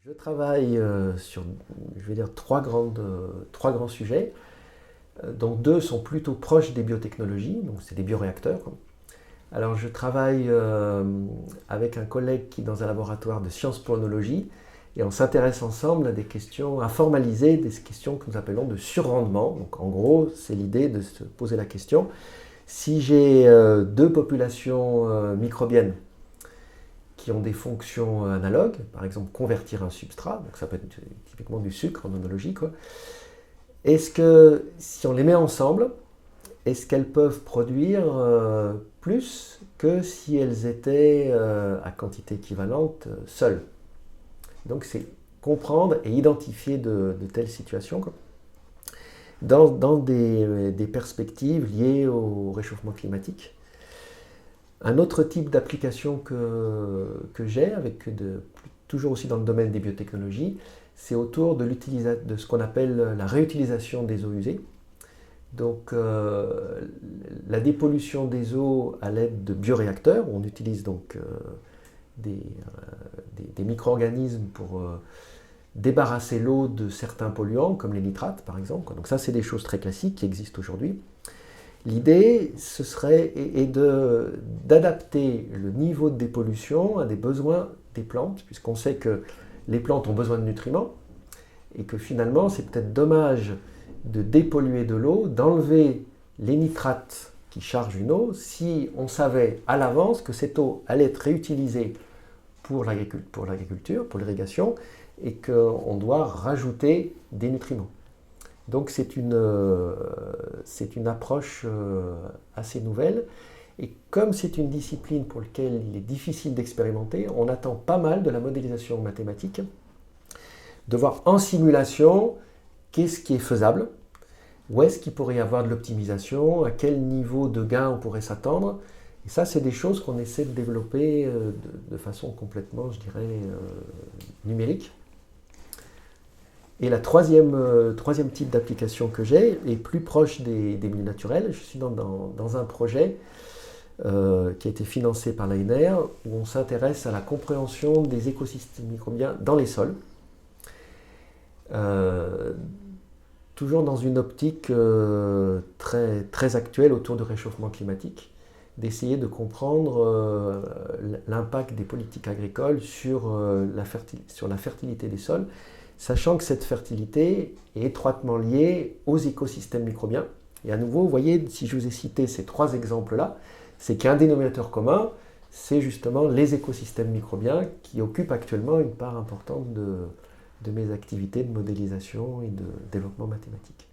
Je travaille sur, je vais dire, trois grands sujets. Donc deux sont plutôt proches des biotechnologies, donc c'est des bioréacteurs. Alors je travaille avec un collègue qui est dans un laboratoire de sciences pour l'onologie et on s'intéresse ensemble à des questions, à formaliser des questions que nous appelons de surrendement. Donc en gros, c'est l'idée de se poser la question, si j'ai deux populations microbiennes qui ont des fonctions analogues, par exemple convertir un substrat, donc ça peut être typiquement du sucre en onologie, quoi. Est-ce que si on les met ensemble, est-ce qu'elles peuvent produire plus que si elles étaient à quantité équivalente seules? Donc c'est comprendre et identifier de telles situations, quoi, dans des perspectives liées au réchauffement climatique. Un autre type d'application que j'ai, toujours aussi dans le domaine des biotechnologies, c'est autour de ce qu'on appelle la réutilisation des eaux usées. Donc la dépollution des eaux à l'aide de bioréacteurs, où on utilise donc des micro-organismes pour débarrasser l'eau de certains polluants, comme les nitrates par exemple. Donc ça, c'est des choses très classiques qui existent aujourd'hui. L'idée, ce serait d'adapter le niveau de dépollution à des besoins des plantes, puisqu'on sait que les plantes ont besoin de nutriments, et que finalement, c'est peut-être dommage de dépolluer de l'eau, d'enlever les nitrates qui chargent une eau, si on savait à l'avance que cette eau allait être réutilisée pour l'agriculture, pour l'irrigation, et qu'on doit rajouter des nutriments. Donc c'est une approche assez nouvelle. Et comme c'est une discipline pour laquelle il est difficile d'expérimenter, on attend pas mal de la modélisation mathématique, de voir en simulation qu'est-ce qui est faisable, où est-ce qu'il pourrait y avoir de l'optimisation, à quel niveau de gain on pourrait s'attendre. Et ça, c'est des choses qu'on essaie de développer de façon complètement, je dirais, numérique. Et la troisième type d'application que j'ai est plus proche des milieux naturels. Je suis dans un projet qui a été financé par l'ANR, où on s'intéresse à la compréhension des écosystèmes microbiens dans les sols. Toujours dans une optique très, très actuelle autour du réchauffement climatique, d'essayer de comprendre l'impact des politiques agricoles sur la fertilité des sols, sachant que cette fertilité est étroitement liée aux écosystèmes microbiens. Et à nouveau, vous voyez, si je vous ai cité ces trois exemples-là, c'est qu'un dénominateur commun, c'est justement les écosystèmes microbiens qui occupent actuellement une part importante de mes activités de modélisation et de développement mathématique.